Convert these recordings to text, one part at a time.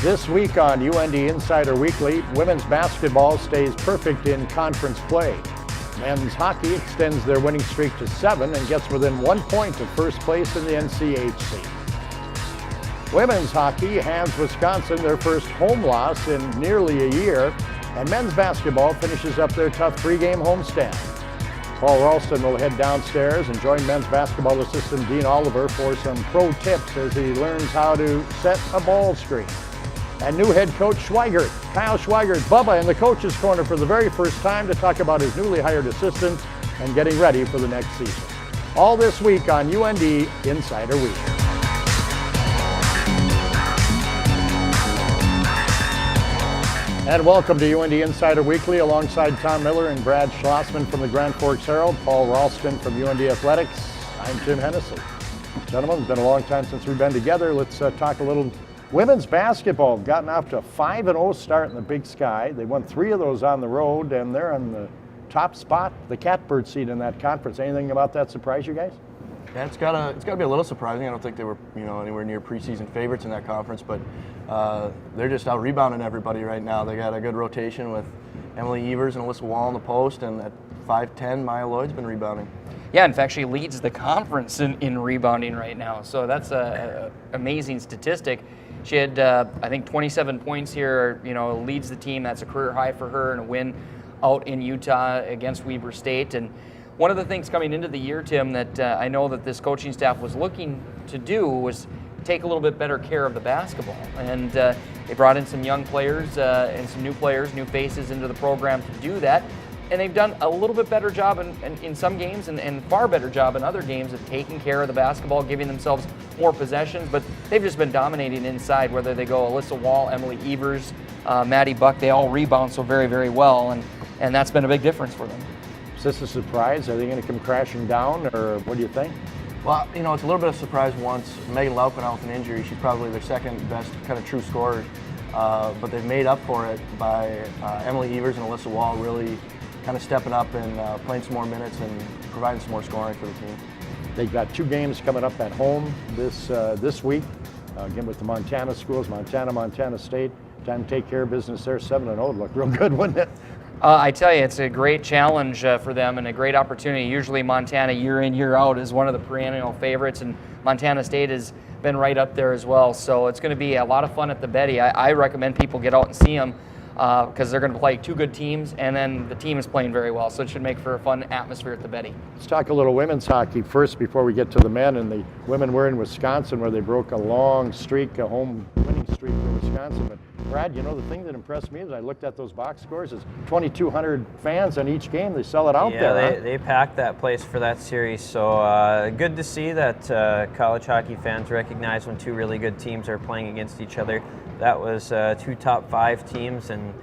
This week on UND Insider Weekly, women's basketball stays perfect in conference play. Men's hockey extends their winning streak to 7 and gets within 1 point of first place in the NCHC. Women's hockey hands Wisconsin their first home loss in nearly a year, and men's basketball finishes up their tough 3-game homestand. Paul Ralston will head downstairs and join men's basketball assistant Dean Oliver for some pro tips as he learns how to set a ball screen. And new head coach Schweigert, Kyle Schweigert, Bubba in the coach's corner for the very first time to talk about his newly hired assistants and getting ready for the next season. All this week on UND Insider Week. And welcome to UND Insider Weekly alongside Tom Miller and Brad Schlossman from the Grand Forks Herald, Paul Ralston from UND Athletics. I'm Tim Hennessy. Gentlemen, it's been a long time since we've been together. Let's talk a little women's basketball. Gotten off to a 5-0 start in the Big Sky. They won 3 of those on the road, and they're on the top spot, the catbird seat in that conference. Anything about that surprise you guys? Yeah, it's gotta be a little surprising. I don't think they were anywhere near preseason favorites in that conference, but they're just out rebounding everybody right now. They got a good rotation with Emily Evers and Alyssa Wall in the post, and at 5'10", Maya Lloyd's been rebounding. Yeah, in fact, she leads the conference in rebounding right now. So that's an amazing statistic. She had, I think, 27 points here, leads the team. That's a career high for her in a win out in Utah against Weber State. And one of the things coming into the year, Tim, that I know that this coaching staff was looking to do was take a little bit better care of the basketball. And they brought in some young players and some new players, new faces into the program to do that. And they've done a little bit better job in some games and far better job in other games of taking care of the basketball, giving themselves more possessions. But they've just been dominating inside, whether they go Alyssa Wall, Emily Evers, Maddie Buck. They all rebound so very, very well, and that's been a big difference for them. Is this a surprise? Are they going to come crashing down, or what do you think? Well, it's a little bit of a surprise once Megan Lauk went out with an injury. She's probably their second best kind of true scorer, but they've made up for it by Emily Evers and Alyssa Wall really kind of stepping up and playing some more minutes and providing some more scoring for the team. They've got 2 games coming up at home this week. Again with the Montana schools, Montana State. Time to take care of business there. 7-0 look real good, wouldn't it? I tell you, it's a great challenge for them and a great opportunity. Usually Montana year in, year out is one of the perennial favorites, and Montana State has been right up there as well. So it's going to be a lot of fun at the Betty. I recommend people get out and see them because they're going to play 2 good teams, and then the team is playing very well. So it should make for a fun atmosphere at the Betty. Let's talk a little women's hockey first before we get to the men. And the women were in Wisconsin where they broke a long streak, a home winning streak for Wisconsin. But Brad, the thing that impressed me as I looked at those box scores is 2,200 fans on each game. They sell it out there. Yeah, they packed that place for that series. So good to see that college hockey fans recognize when 2 really good teams are playing against each other. That was 2 top 5 teams, and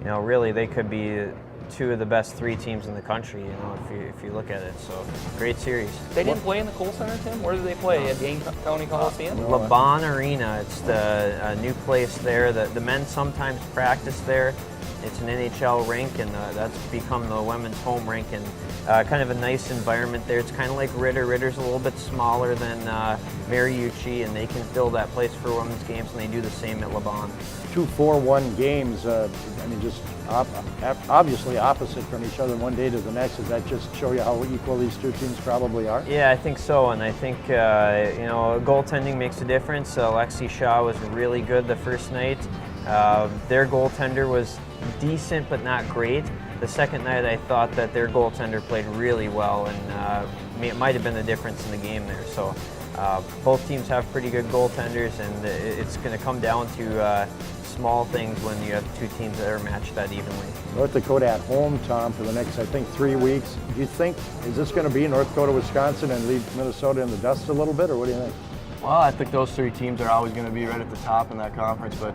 really they could be 2 of the best 3 teams in the country. If you look at it. So great series. They didn't play in the Kohl Center, Tim. Where did they play? At Dane County Coliseum? LeBon Arena. It's the new place there. The men sometimes practice there. It's an NHL rink, and that's become the women's home rink, and kind of a nice environment there. It's kind of like Ritter. Ritter's a little bit smaller than Mariucci, and they can fill that place for women's games, and they do the same at LeBon. 2 4-1 games, just obviously opposite from each other one day to the next. Does that just show you how equal these 2 teams probably are? Yeah, I think so, and I think goaltending makes a difference. Lexi Shaw was really good the first night. Their goaltender was decent but not great. The second night I thought that their goaltender played really well, and it might have been the difference in the game there. So both teams have pretty good goaltenders, and it's going to come down to small things when you have 2 teams that are matched that evenly. North Dakota at home, Tom, for the next, I think, 3 weeks. Do you think, is this going to be North Dakota, Wisconsin, and leave Minnesota in the dust a little bit, or what do you think? Well, I think those 3 teams are always going to be right at the top in that conference, but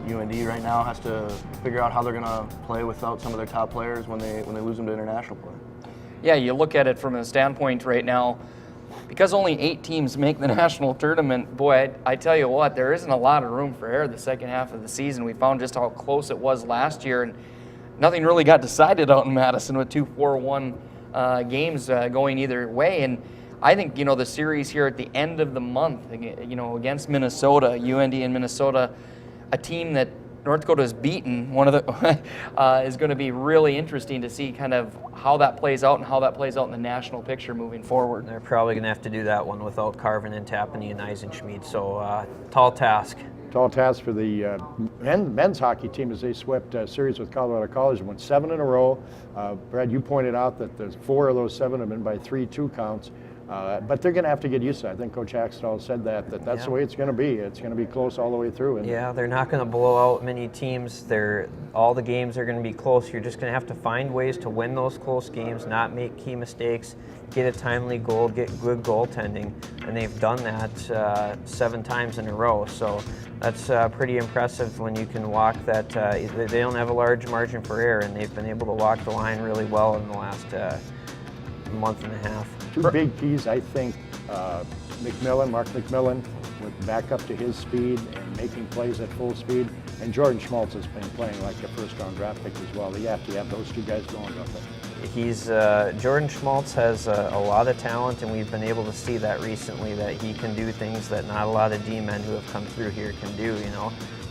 UND right now has to figure out how they're going to play without some of their top players when they lose them to international play. Yeah, you look at it from a standpoint right now, because only 8 teams make the national tournament, boy, I tell you what, there isn't a lot of room for error the second half of the season. We found just how close it was last year, and nothing really got decided out in Madison with 2 4-1 games going either way. And I think, the series here at the end of the month, against Minnesota, UND in Minnesota, a team that North Dakota has beaten, one of the is going to be really interesting to see kind of how that plays out and how that plays out in the national picture moving forward. They're probably going to have to do that one without Carvin and Tapani and Eisenschmidt, so tall task. Tall task for the men's hockey team as they swept a series with Colorado College and won 7 in a row. Brad, you pointed out that there's 4 of those 7 have been by 3-2 counts. But they're going to have to get used to it. I think Coach Axtell said that's the way it's going to be. It's going to be close all the way through. Yeah, they're not going to blow out many teams. All the games are going to be close. You're just going to have to find ways to win those close games, not make key mistakes, get a timely goal, get good goaltending. And they've done that 7 times in a row. So that's pretty impressive when you can walk that. They don't have a large margin for error, and they've been able to walk the line really well in the last month and a half. 2 big keys, I think, Mark McMillan, went back up to his speed and making plays at full speed. And Jordan Schmaltz has been playing like a first-round draft pick as well. You have to have those 2 guys going with it. Jordan Schmaltz has a lot of talent, and we've been able to see that recently, that he can do things that not a lot of D-men who have come through here can do,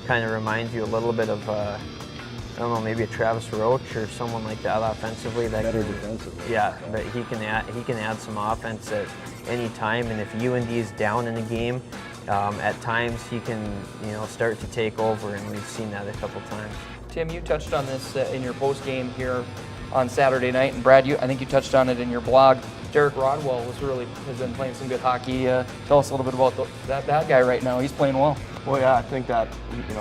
Kind of reminds you a little bit of I don't know, maybe a Travis Roach or someone like that offensively. Better defensively. Yeah, but he can add some offense at any time, and if UND is down in a game, at times he can start to take over, and we've seen that a couple times. Tim, you touched on this in your post game here on Saturday night, and Brad, I think you touched on it in your blog. Derek Rodwell has been playing some good hockey. Tell us a little bit about that guy right now. He's playing well. Well, yeah, I think that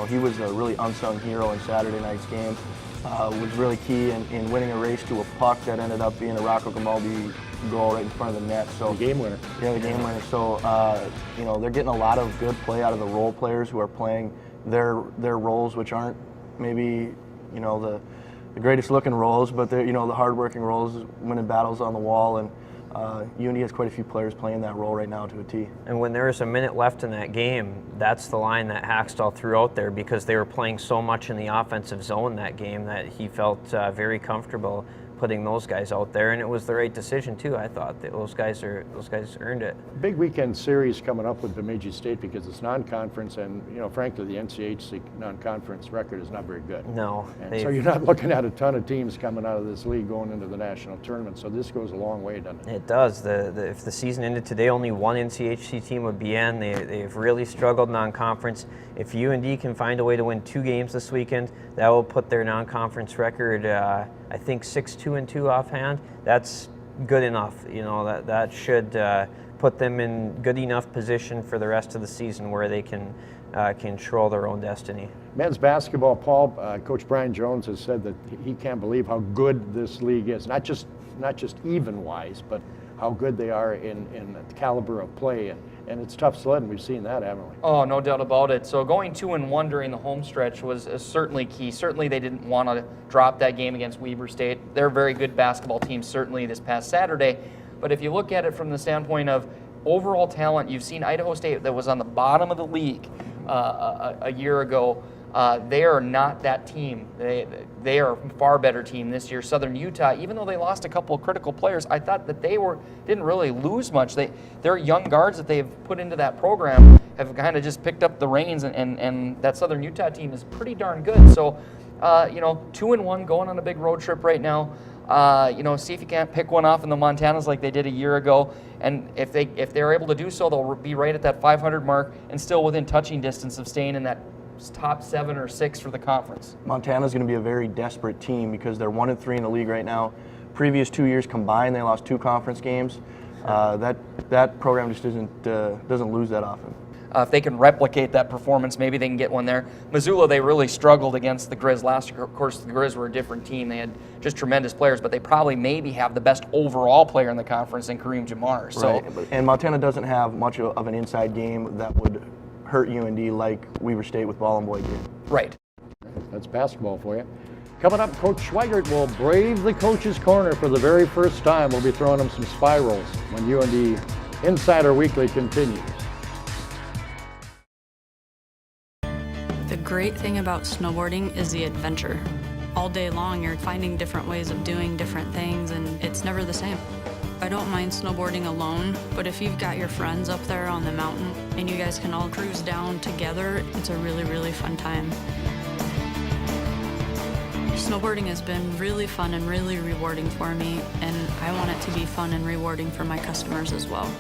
he was a really unsung hero in Saturday night's game. Was really key in winning a race to a puck that ended up being a Rocco Grimaldi goal right in front of the net. So the game winner. Yeah, the game winner. So they're getting a lot of good play out of the role players who are playing their roles, which aren't maybe the greatest looking roles, but they're the hardworking roles, winning battles on the wall, and UND has quite a few players playing that role right now to a T. And when there was a minute left in that game, that's the line that Hackstall threw out there, because they were playing so much in the offensive zone that game that he felt very comfortable putting those guys out there, and it was the right decision too. I thought that those guys earned it. Big weekend series coming up with Bemidji State because it's non-conference, and frankly, the NCHC non-conference record is not very good. No, and so you're not looking at a ton of teams coming out of this league going into the national tournament. So this goes a long way, doesn't it? It does. If the season ended today, only 1 NCHC team would be in. They've really struggled non-conference. If UND can find a way to win 2 games this weekend, that will put their non-conference record, I think 6-2-2 offhand. That's good enough. That should put them in good enough position for the rest of the season where they can control their own destiny. Men's basketball, Paul, Coach Brian Jones has said that he can't believe how good this league is. Not just even-wise, but how good they are in the caliber of play. And it's tough sledding. We've seen that, haven't we? Oh, no doubt about it. So going 2-1 during the home stretch was certainly key. Certainly they didn't want to drop that game against Weber State. They're a very good basketball team, certainly this past Saturday. But if you look at it from the standpoint of overall talent, you've seen Idaho State that was on the bottom of the league a year ago. They are not that team. They are a far better team this year. Southern Utah, even though they lost a couple of critical players, I thought that they didn't really lose much. Their young guards that they've put into that program have kind of just picked up the reins, and that Southern Utah team is pretty darn good. So, 2-1 going on a big road trip right now. See if you can't pick one off in the Montanas like they did a year ago. And if they're able to do so, they'll be right at that 500 mark and still within touching distance of staying in that top 7 or 6 for the conference. Montana's going to be a very desperate team because they're 1-3 in the league right now. Previous 2 years combined, they lost 2 conference games. That program just doesn't lose that often. If they can replicate that performance, maybe they can get one there. Missoula, they really struggled against the Grizz last year. Of course, the Grizz were a different team. They had just tremendous players, but they probably maybe have the best overall player in the conference in Kareem Jamar. So, right. And Montana doesn't have much of an inside game that would hurt UND like Weber State with Ball and Boy did. Right. That's basketball for you. Coming up, Coach Schweigert will brave the coach's corner for the very first time. We'll be throwing him some spirals when UND Insider Weekly continues. The great thing about snowboarding is the adventure. All day long, you're finding different ways of doing different things, and it's never the same. I don't mind snowboarding alone, but if you've got your friends up there on the mountain and you guys can all cruise down together, it's a really, really fun time. Snowboarding has been really fun and really rewarding for me, and I want it to be fun and rewarding for my customers as well.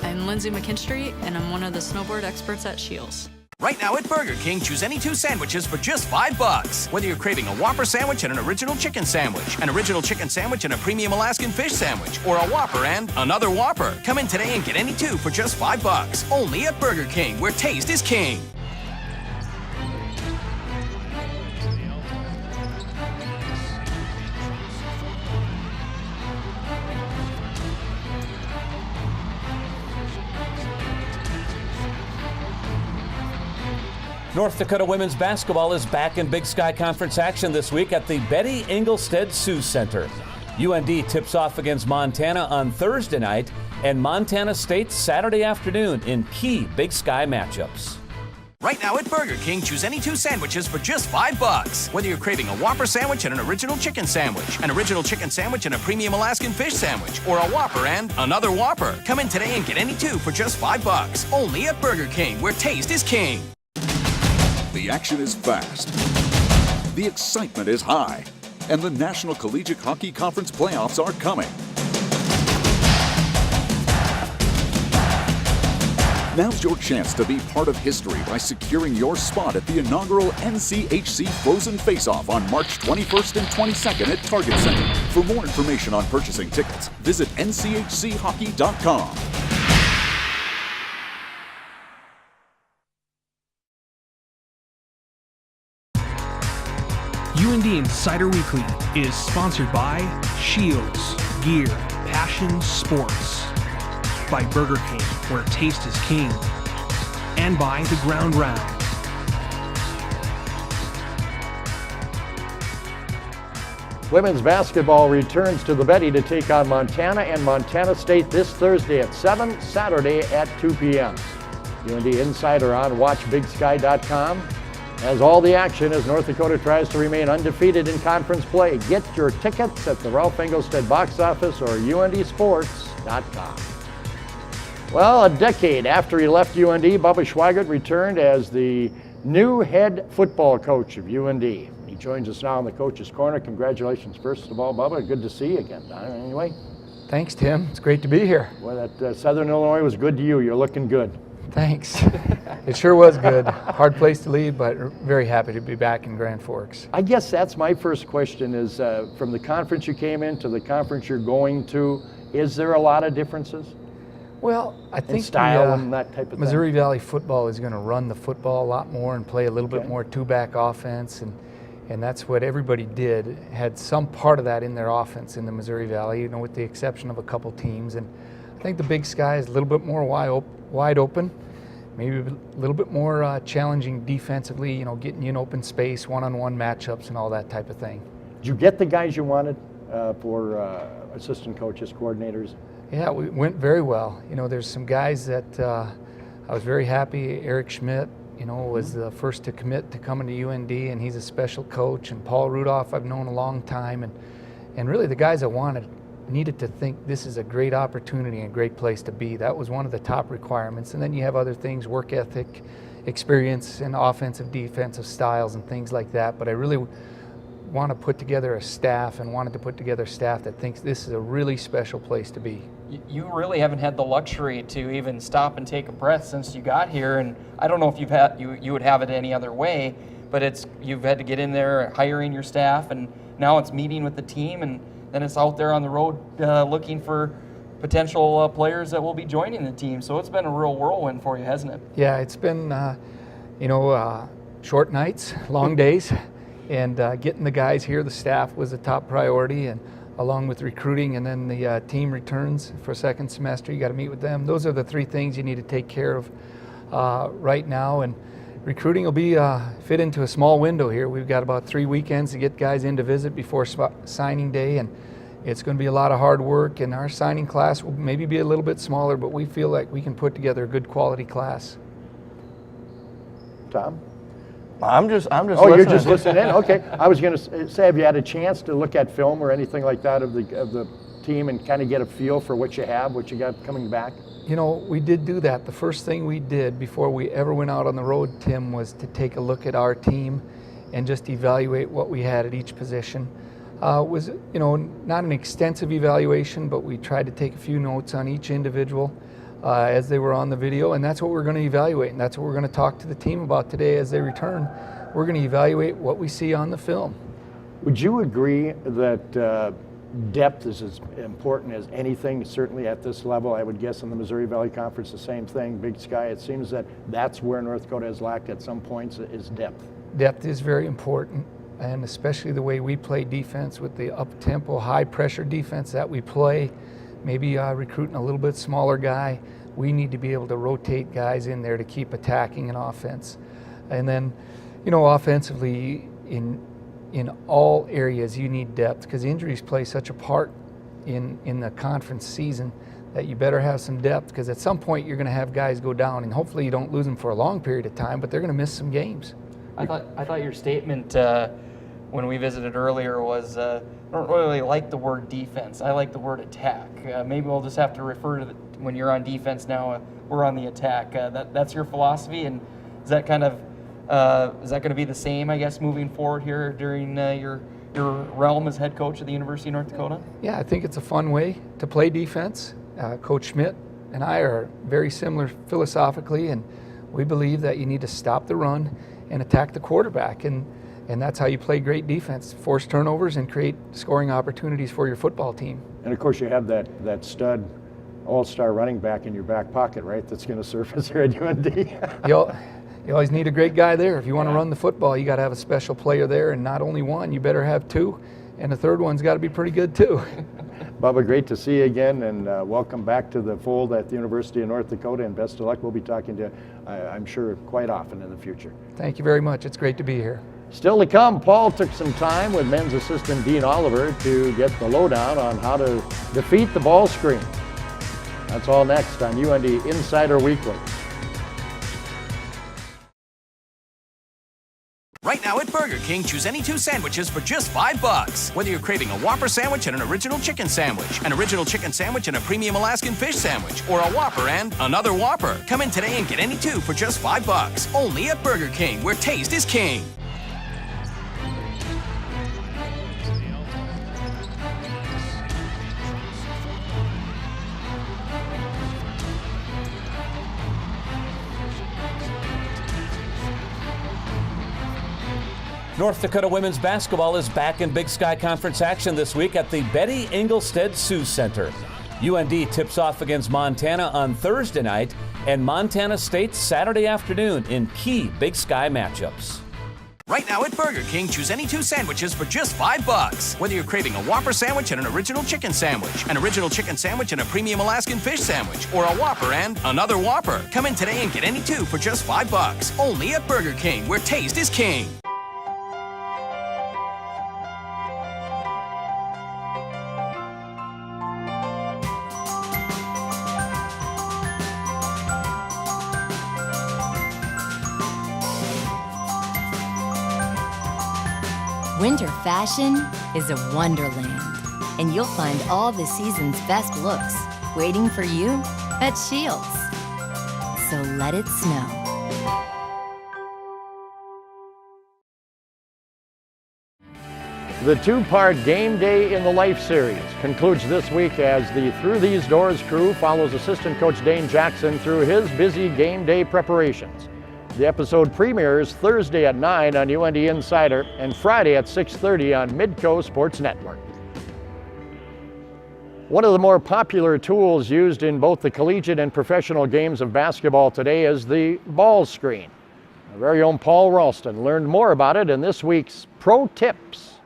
I'm Lindsay McKinstry, and I'm one of the snowboard experts at Shields. Right now at Burger King, choose any 2 sandwiches for just $5. Whether you're craving a Whopper sandwich and an original chicken sandwich, an original chicken sandwich and a premium Alaskan fish sandwich, or a Whopper and another Whopper. Come in today and get any 2 for just $5. Only at Burger King, where taste is king. North Dakota women's basketball is back in Big Sky Conference action this week at the Betty Engelstead Sioux Center. UND tips off against Montana on Thursday night and Montana State Saturday afternoon in key Big Sky matchups. Right now at Burger King, choose any 2 sandwiches for just $5. Whether you're craving a Whopper sandwich and an original chicken sandwich, an original chicken sandwich and a premium Alaskan fish sandwich, or a Whopper and another Whopper. Come in today and get any 2 for just $5. Only at Burger King, where taste is king. The action is fast, the excitement is high, and the National Collegiate Hockey Conference playoffs are coming. Now's your chance to be part of history by securing your spot at the inaugural NCHC Frozen Face-Off on March 21st and 22nd at Target Center. For more information on purchasing tickets, visit nchchockey.com. UND Insider Weekly is sponsored by Shields, Gear, Passion Sports, by Burger King, where taste is king, and by The Ground Round. Women's basketball returns to the Betty to take on Montana and Montana State this Thursday at 7, Saturday at 2 p.m. UND Insider on WatchBigSky.com. As all the action as North Dakota tries to remain undefeated in conference play. Get your tickets at the Ralph Engelstead box office or UNDsports.com. Well, a decade after he left UND, Bubba Schweigert returned as the new head football coach of UND. He joins us now in the Coach's Corner. Congratulations, first of all, Bubba. Good to see you again. Anyway. Thanks, Tim. It's great to be here. Well, that Southern Illinois was good to you. You're looking good. Thanks. It sure was good. Hard place to leave, but very happy to be back in Grand Forks. I guess that's my first question is, from the conference you came in to the conference you're going to, is there a lot of differences? Well, I think style and that type of Missouri thing. Valley football is going to run the football a lot more and play a little bit more two-back offense, and that's what everybody did. Had some part of that in their offense in the Missouri Valley, with the exception of a couple teams. And I think the Big Sky is a little bit more wide open, maybe a little bit more challenging defensively, getting you in open space, one-on-one matchups and all that type of thing. Did you get the guys you wanted for assistant coaches, coordinators? Yeah, it went very well. There's some guys that I was very happy. Eric Schmidt, was the first to commit to coming to UND, and he's a special coach. And Paul Rudolph I've known a long time. And really the guys I wanted needed to think this is a great opportunity and a great place to be. That was one of the top requirements. And then you have other things, work ethic, experience, and offensive, defensive styles and things like that. But I really want to put together a staff and wanted to put together a staff that thinks this is a really special place to be. You really haven't had the luxury to even stop and take a breath since you got here, and I don't know if you would have it any other way, but you've had to get in there hiring your staff, and now it's meeting with the team, and then it's out there on the road looking for potential players that will be joining the team. So it's been a real whirlwind for you, hasn't it? Yeah, it's been short nights, long days, and getting the guys here, the staff was a top priority, and along with recruiting, and then the team returns for second semester. You got to meet with them. Those are the three things you need to take care of right now. And recruiting will be fit into a small window here. We've got about 3 weekends to get guys in to visit before signing day, and it's going to be a lot of hard work. And our signing class will maybe be a little bit smaller, but we feel like we can put together a good quality class. Tom? I'm just Oh, listening. you're just listening in? Okay. I was going to say, have you had a chance to look at film or anything like that of the team and kind of get a feel for what you got coming back? You know, we did do that. The first thing we did before we ever went out on the road, Tim, was to take a look at our team and just evaluate what we had at each position. Was, you know, not an extensive evaluation, but we tried to take a few notes on each individual as they were on the video, and that's what we're going to evaluate, and that's what we're going to talk to the team about today as they return. We're going to evaluate what we see on the film. Would you agree that depth is as important as anything, certainly at this level? I would guess in the Missouri Valley Conference the same thing, Big Sky. It seems that that's where North Dakota has lacked at some points, is depth. Depth is very important, and especially the way we play defense with the up-tempo, high-pressure defense that we play, maybe recruiting a little bit smaller guy. We need to be able to rotate guys in there to keep attacking an offense. And then, you know, offensively, in all areas you need depth, because injuries play such a part in the conference season that you better have some depth, because at some point you're going to have guys go down, and hopefully you don't lose them for a long period of time, but they're going to miss some games. I thought your statement when we visited earlier was, I don't really like the word defense. I like the word attack. Maybe we'll just have to refer to when you're on defense now, we're on the attack. That's your philosophy, and is that kind of is that going to be the same, I guess, moving forward here during your realm as head coach at the University of North Dakota? Yeah, I think it's a fun way to play defense. Coach Schmidt and I are very similar philosophically, and we believe that you need to stop the run and attack the quarterback, and that's how you play great defense, force turnovers and create scoring opportunities for your football team. And of course you have that stud all-star running back in your back pocket, right, that's going to surface here at UND. You always need a great guy there. If you want to run the football, you got to have a special player there, and not only one, you better have two, and the third one's got to be pretty good too. Bubba, great to see you again, and welcome back to the fold at the University of North Dakota, and best of luck. We'll be talking to you, I'm sure, quite often in the future. Thank you very much. It's great to be here. Still to come, Paul took some time with men's assistant Dean Oliver to get the lowdown on how to defeat the ball screen. That's all next on UND Insider Weekly. Right now at Burger King, choose any 2 sandwiches for just $5. Whether you're craving a Whopper sandwich and an original chicken sandwich, an original chicken sandwich and a premium Alaskan fish sandwich, or a Whopper and another Whopper. Come in today and get any 2 for just $5. Only at Burger King, where taste is king. North Dakota women's basketball is back in Big Sky Conference action this week at the Betty Engelstad Sioux Center. UND tips off against Montana on Thursday night and Montana State Saturday afternoon in key Big Sky matchups. Right now at Burger King, choose any 2 sandwiches for just $5. Whether you're craving a Whopper sandwich and an original chicken sandwich, an original chicken sandwich and a premium Alaskan fish sandwich, or a Whopper and another Whopper. Come in today and get any 2 for just $5. Only at Burger King, where taste is king. Winter fashion is a wonderland, and you'll find all the season's best looks waiting for you at Shields. So let it snow. The 2-part Game Day in the Life series concludes this week as the Through These Doors crew follows assistant coach Dane Jackson through his busy game day preparations. The episode premieres Thursday at 9 on UND Insider and Friday at 6:30 on Midco Sports Network. One of the more popular tools used in both the collegiate and professional games of basketball today is the ball screen. Our very own Paul Ralston learned more about it in this week's Pro Tips.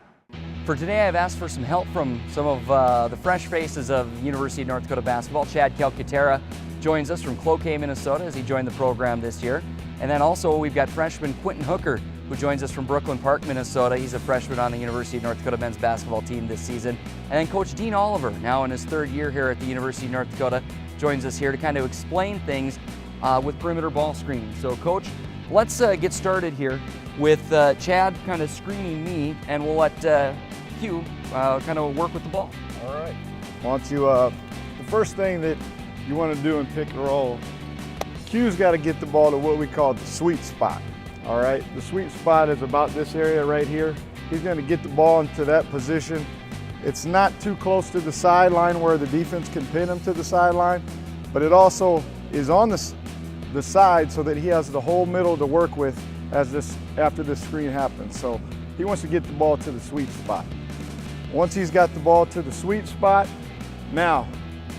For today, I've asked for some help from some of the fresh faces of University of North Dakota basketball. Chad Calcaterra joins us from Cloquet, Minnesota, as he joined the program this year. And then also we've got freshman Quentin Hooker, who joins us from Brooklyn Park, Minnesota. He's a freshman on the University of North Dakota men's basketball team this season. And then Coach Dean Oliver, now in his 3rd year here at the University of North Dakota, joins us here to kind of explain things with perimeter ball screening. So Coach, let's get started here with Chad kind of screening me, and we'll let Hugh kind of work with the ball. All right. Want you, the first thing that you want to do in pick and roll, Q's got to get the ball to what we call the sweet spot. All right, the sweet spot is about this area right here. He's going to get the ball into that position. It's not too close to the sideline where the defense can pin him to the sideline, but it also is on the side so that he has the whole middle to work with after this screen happens. So he wants to get the ball to the sweet spot. Once he's got the ball to the sweet spot, now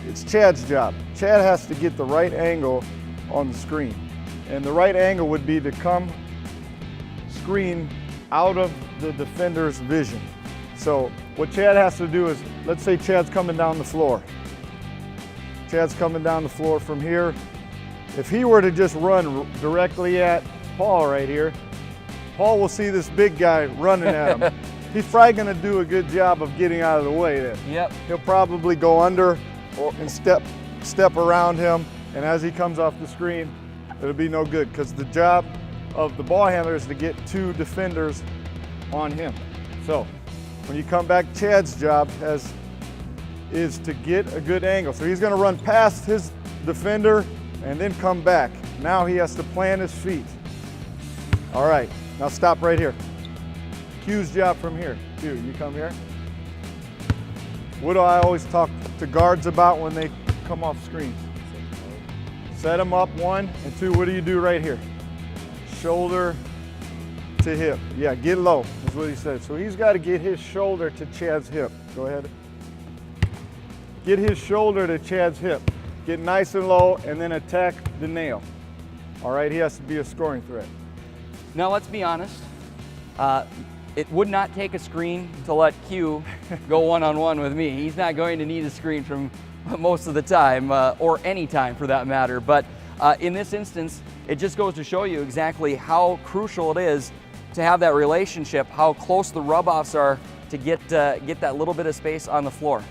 it's Chad's job. Chad has to get the right angle on the screen. And the right angle would be to come screen out of the defender's vision. So what Chad has to do is, let's say Chad's coming down the floor. Chad's coming down the floor from here. If he were to just run directly at Paul right here, Paul will see this big guy running at him. He's probably going to do a good job of getting out of the way then. Yep. He'll probably go under and step around him, and as he comes off the screen, it'll be no good because the job of the ball handler is to get two defenders on him. So when you come back, Chad's job is to get a good angle. So he's going to run past his defender and then come back. Now he has to plant his feet. All right, now stop right here. Q's job from here. Q, you come here. What do I always talk to guards about when they come off screens? Set them up, 1, and 2, what do you do right here? Shoulder to hip. Yeah, get low, is what he said. So he's got to get his shoulder to Chad's hip. Go ahead. Get his shoulder to Chad's hip. Get nice and low, and then attack the nail. All right, he has to be a scoring threat. Now let's be honest. It would not take a screen to let Q go one-on-one with me. He's not going to need a screen from most of the time, or any time for that matter. But in this instance, it just goes to show you exactly how crucial it is to have that relationship, how close the rub-offs are to get that little bit of space on the floor.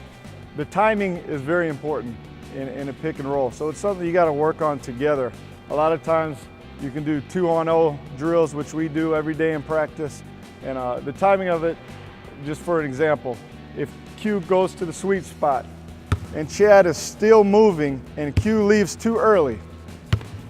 The timing is very important in a pick and roll, so it's something you got to work on together. A lot of times you can do 2-on-0 drills, which we do every day in practice. And the timing of it, just for an example, if Q goes to the sweet spot and Chad is still moving and Q leaves too early,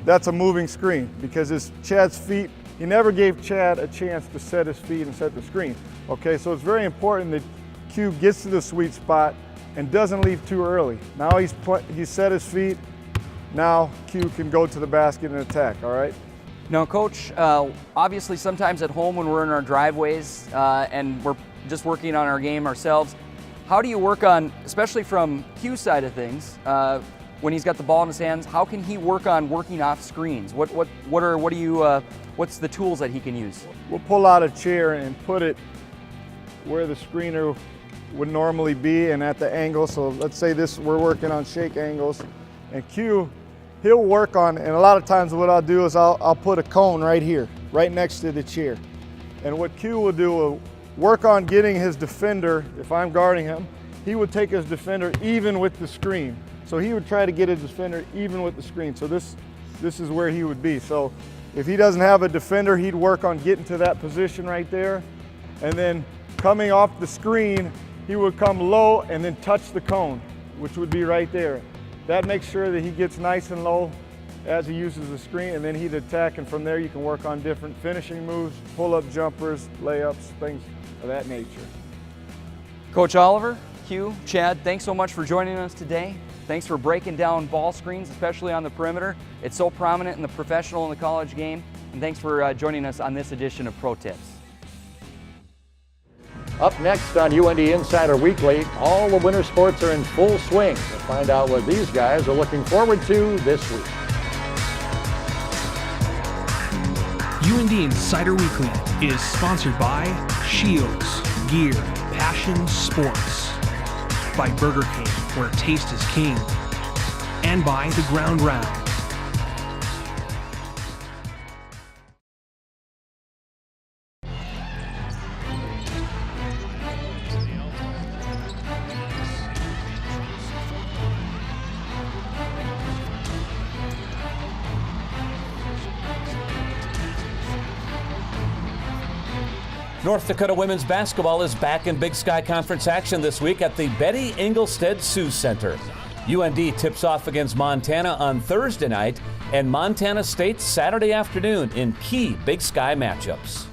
that's a moving screen because Chad's feet, he never gave Chad a chance to set his feet and set the screen. Okay, so it's very important that Q gets to the sweet spot and doesn't leave too early. Now he's set his feet, now Q can go to the basket and attack, all right? Now, Coach, obviously sometimes at home when we're in our driveways and we're just working on our game ourselves, how do you work on, especially from Q's side of things, when he's got the ball in his hands, how can he work on working off screens? What's the tools that he can use? We'll pull out a chair and put it where the screener would normally be and at the angle. So let's say we're working on shake angles, and Q, he'll work on, and a lot of times what I'll do is I'll put a cone right here, right next to the chair. And what Q will do will work on getting his defender, if I'm guarding him, he would take his defender even with the screen. So he would try to get his defender even with the screen. So this is where he would be. So if he doesn't have a defender, he'd work on getting to that position right there. And then coming off the screen, he would come low and then touch the cone, which would be right there. That makes sure that he gets nice and low as he uses the screen, and then he'd attack, and from there you can work on different finishing moves, pull-up jumpers, layups, things of that nature. Coach Oliver, Q, Chad, thanks so much for joining us today. Thanks for breaking down ball screens, especially on the perimeter. It's so prominent in the professional and the college game. And thanks for joining us on this edition of Pro Tips. Up next on UND Insider Weekly, all the winter sports are in full swing. To find out what these guys are looking forward to this week. UND Insider Weekly is sponsored by Shields, Gear, Passion, Sports, by Burger King, where taste is king, and by The Ground Round. North Dakota women's basketball is back in Big Sky Conference action this week at the Betty Engelstead Sioux Center. UND tips off against Montana on Thursday night and Montana State Saturday afternoon in key Big Sky matchups.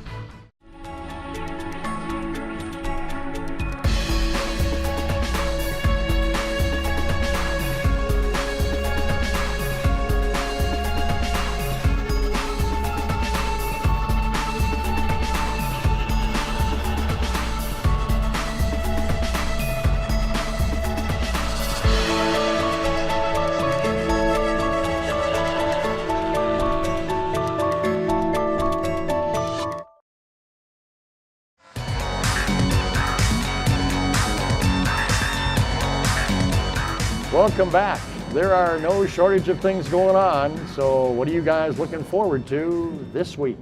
Welcome back. There are no shortage of things going on, so what are you guys looking forward to this week?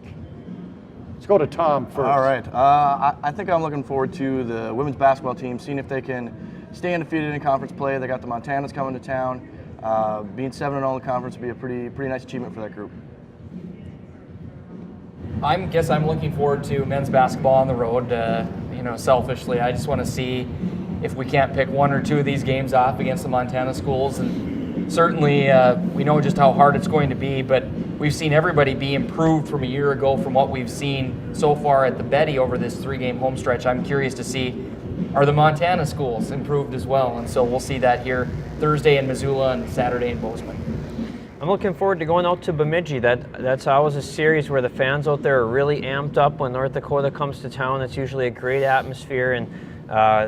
Let's go to Tom first. All right. I think I'm looking forward to the women's basketball team, seeing if they can stay undefeated in conference play. They got the Montanas coming to town. Being 7-0 in the conference would be a pretty nice achievement for that group. I guess I'm looking forward to men's basketball on the road. Selfishly, I just want to see if we can't pick one or two of these games off against the Montana schools. And certainly we know just how hard it's going to be, but we've seen everybody be improved from a year ago from what we've seen so far at the Betty over this 3-game home stretch. I'm curious to see, are the Montana schools improved as well? And so we'll see that here Thursday in Missoula and Saturday in Bozeman. I'm looking forward to going out to Bemidji. That's always a series where the fans out there are really amped up when North Dakota comes to town. It's usually a great atmosphere, and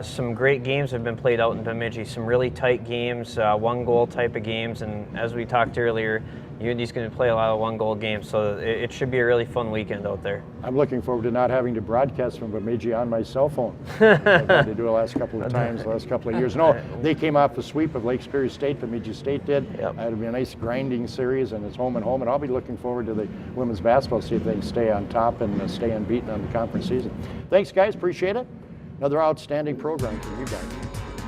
some great games have been played out in Bemidji. Some really tight games, one-goal type of games, and as we talked earlier, UND's going to play a lot of one-goal games, so it should be a really fun weekend out there. I'm looking forward to not having to broadcast from Bemidji on my cell phone. I've had to do it the last couple of times, the last couple of years. No, they came off the sweep of Lake Superior State. Bemidji State did. Yep. It'll be a nice grinding series, and it's home and home, and I'll be looking forward to the women's basketball, see if they can stay on top and stay unbeaten on the conference season. Thanks, guys. Appreciate it. Another outstanding program from you guys.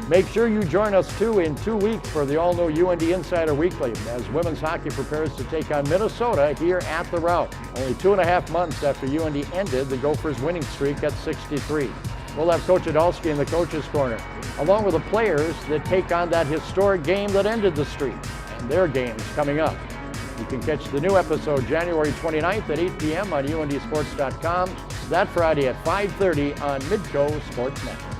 Make sure you join us too in 2 weeks for the all-new UND Insider Weekly as women's hockey prepares to take on Minnesota here at the Route. Only 2.5 months after UND ended the Gophers' winning streak at 63. We'll have Coach Adolski in the Coach's Corner, along with the players that take on that historic game that ended the streak and their games coming up. You can catch the new episode January 29th at 8 p.m. on UNDsports.com. That Friday at 5:30 on Midco Sports Network.